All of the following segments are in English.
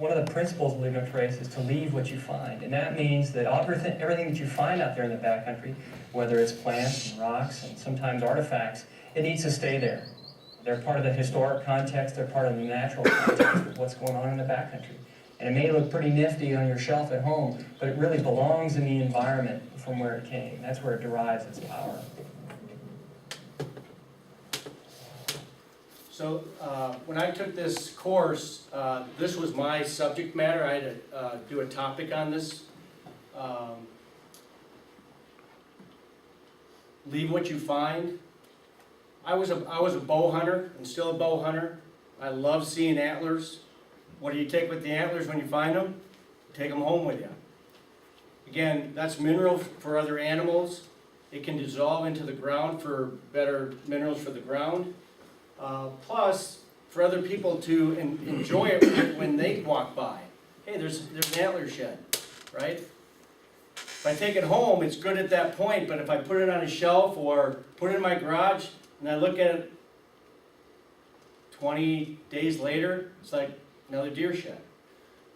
one of the principles of leave no trace is to leave what you find. And that means that everything that you find out there in the backcountry, whether it's plants and rocks and sometimes artifacts, it needs to stay there. They're part of the historic context, they're part of the natural context of what's going on in the backcountry. And it may look pretty nifty on your shelf at home, but it really belongs in the environment from where it came. That's where it derives its power. So when I took this course, this was my subject matter. I had to do a topic on this. Leave what you find. I was a bow hunter and still a bow hunter. I love seeing antlers. What do you take with the antlers when you find them? Take them home with you. Again, that's mineral for other animals. It can dissolve into the ground for better minerals for the ground. Plus, for other people to enjoy it when they walk by. Hey, there's an antler shed, right? If I take it home, it's good at that point, but if I put it on a shelf or put it in my garage and I look at it 20 days later, it's like another deer shed.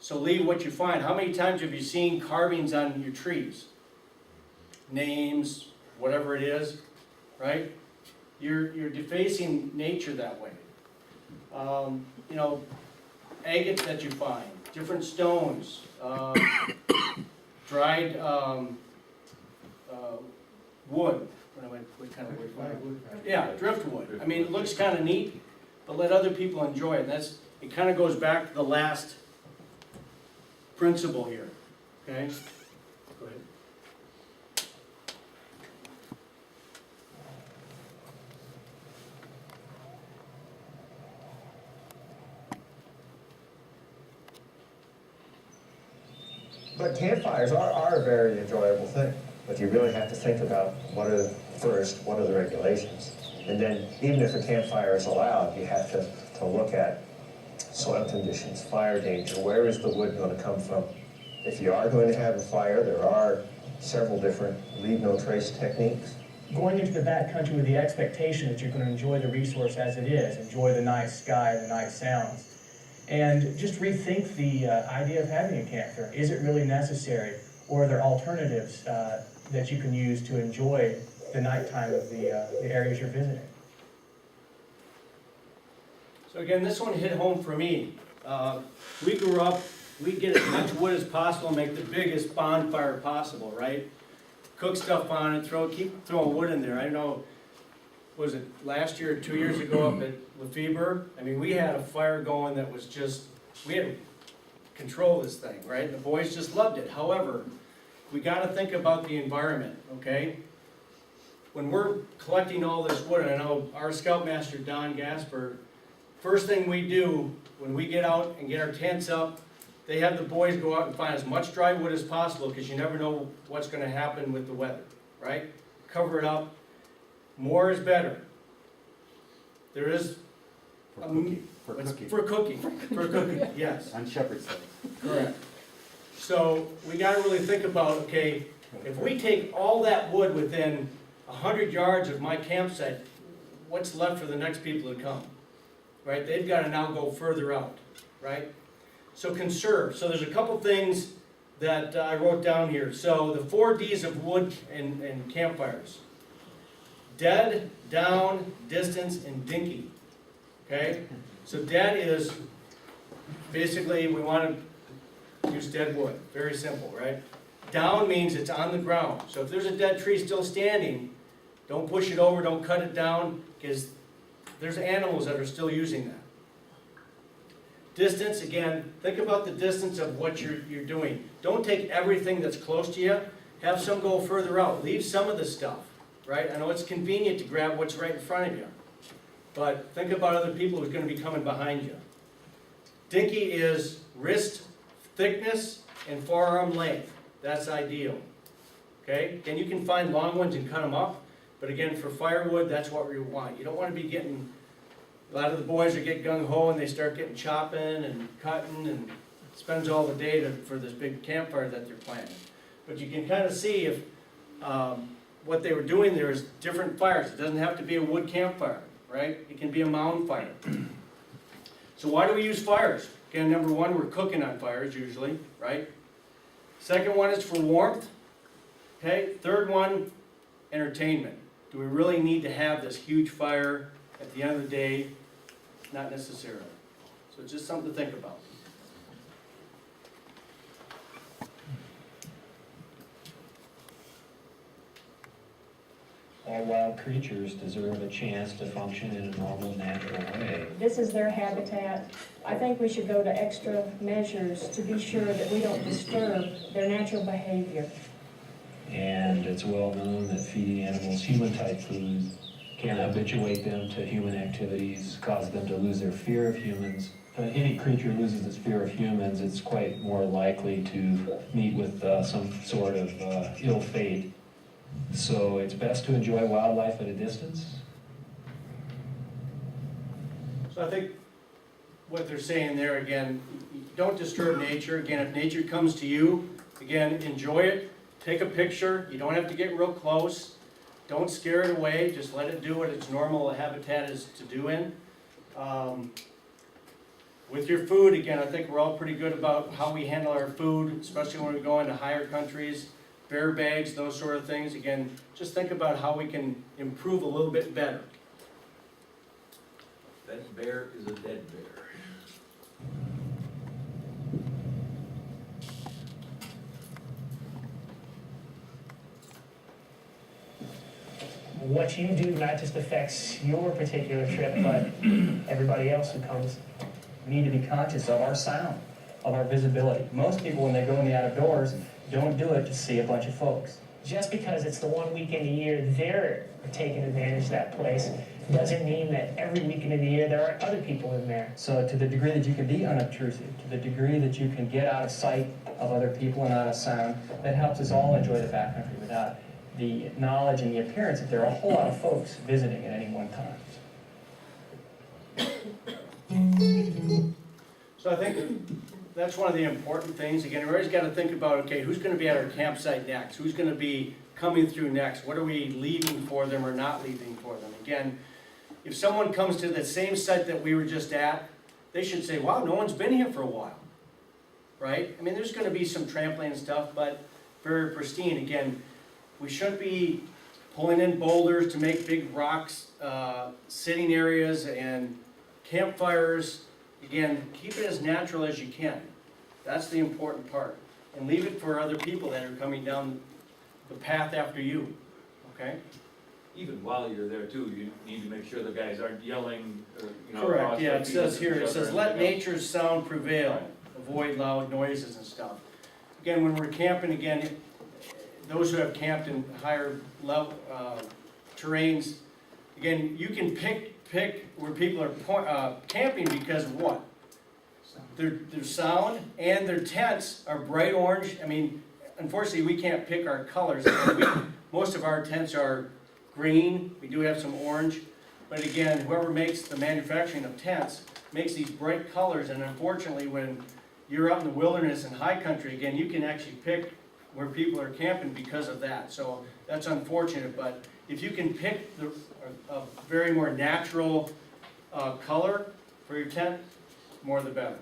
So leave what you find. How many times have you seen carvings on your trees? Names, whatever it is, right? You're defacing nature that way. You know, agates that you find, different stones, dried wood. What kind of wood? Yeah, driftwood. I mean, it looks kind of neat, but let other people enjoy it. It kind of goes back to the last principle here. Okay? Go ahead. But campfires are a very enjoyable thing. But you really have to think about what are the regulations. And then even if a campfire is allowed, you have to look at soil conditions, fire danger, where is the wood going to come from? If you are going to have a fire, there are several different leave no trace techniques. Going into the backcountry with the expectation that you're going to enjoy the resource as it is, enjoy the night sky, the night sounds. And just rethink the idea of having a campfire. Is it really necessary? Or are there alternatives that you can use to enjoy the nighttime of the areas you're visiting? So again, this one hit home for me. We grew up, we get as much wood as possible, make the biggest bonfire possible, right? Cook stuff on it, keep throwing wood in there. I know, was it last year or 2 years ago up at Lefebvre? I mean, we had a fire going that was just, we had to control this thing, right? The boys just loved it. However, we got to think about the environment, okay? When we're collecting all this wood, and I know our Scoutmaster, Don Gasper, first thing we do when we get out and get our tents up, they have the boys go out and find as much dry wood as possible because you never know what's going to happen with the weather, right? Cover it up. More is better. There is For cooking. For cooking, yes. On shepherd's day. Correct. So we got to really think about, okay, if we take all that wood within 100 yards of my campsite, what's left for the next people to come? Right? They've got to now go further out, right? So conserve. So there's a couple things that I wrote down here. So the 4 Ds of wood and campfires. Dead, down, distance, and dinky. Okay? So dead is basically we want to use dead wood. Very simple, right? Down means it's on the ground. So if there's a dead tree still standing, don't push it over, don't cut it down, because there's animals that are still using that. Distance, again, think about the distance of what you're doing. Don't take everything that's close to you. Have some go further out. Leave some of the stuff, right? I know it's convenient to grab what's right in front of you, but think about other people who's going to be coming behind you. Dinky is wrist thickness and forearm length. That's ideal. Okay? And you can find long ones and cut them up, but again, for firewood, that's what we want. You don't want to be getting, a lot of the boys that get gung-ho and they start getting chopping and cutting and spends all the day for this big campfire that they're planning. But you can kind of see if what they were doing there is different fires. It doesn't have to be a wood campfire, right? It can be a mound fire. So why do we use fires? Again, number one, we're cooking on fires usually, right? Second one is for warmth. Okay, third one, entertainment. Do we really need to have this huge fire at the end of the day? Not necessarily. So it's just something to think about. All wild creatures deserve a chance to function in a normal, natural way. This is their habitat. I think we should go to extra measures to be sure that we don't disturb their natural behavior. And it's well known that feeding animals human-type food can habituate them to human activities, cause them to lose their fear of humans. If any creature loses its fear of humans, it's quite more likely to meet with some sort of ill fate. So it's best to enjoy wildlife at a distance. So I think what they're saying there, again, don't disturb nature. Again, if nature comes to you, again, enjoy it. Take a picture. You don't have to get real close. Don't scare it away. Just let it do what its normal habitat is to do in. With your food, again, I think we're all pretty good about how we handle our food, especially when we go into higher countries. Bear bags, those sort of things. Again, just think about how we can improve a little bit better. That bear is a dead bear. What you do not just affects your particular trip, but everybody else who comes. We need to be conscious of our sound, of our visibility. Most people, when they go in the outdoors, don't do it to see a bunch of folks. Just because it's the one weekend a year they're taking advantage of that place doesn't mean that every weekend of the year there aren't other people in there. So to the degree that you can be unobtrusive, to the degree that you can get out of sight of other people and out of sound, that helps us all enjoy the backcountry without the knowledge and the appearance that there are a whole lot of folks visiting at any one time. So I think that's one of the important things. Again, everybody's got to think about, okay, who's going to be at our campsite next? Who's going to be coming through next? What are we leaving for them or not leaving for them? Again, if someone comes to the same site that we were just at, they should say, wow, no one's been here for a while, right? I mean, there's going to be some trampling and stuff, but very pristine. Again, we shouldn't be pulling in boulders to make big rocks, sitting areas and campfires. Again, keep it as natural as you can. That's the important part. And leave it for other people that are coming down the path after you, okay? Even while you're there too, you need to make sure the guys aren't yelling, Correct, across yeah, the it field says at here, each it other says, and let everything else." nature's sound prevail, avoid loud noises and stuff. Again, when we're camping, again, those who have camped in higher level, terrains, again, you can pick where people are camping because of what? Their sound and their tents are bright orange. I mean, unfortunately, we can't pick our colors. Most of our tents are green. We do have some orange. But again, whoever makes the manufacturing of tents makes these bright colors. And unfortunately, when you're out in the wilderness and high country, again, you can actually pick where people are camping because of that. So that's unfortunate. But if you can pick a very more natural color for your tent, more the better.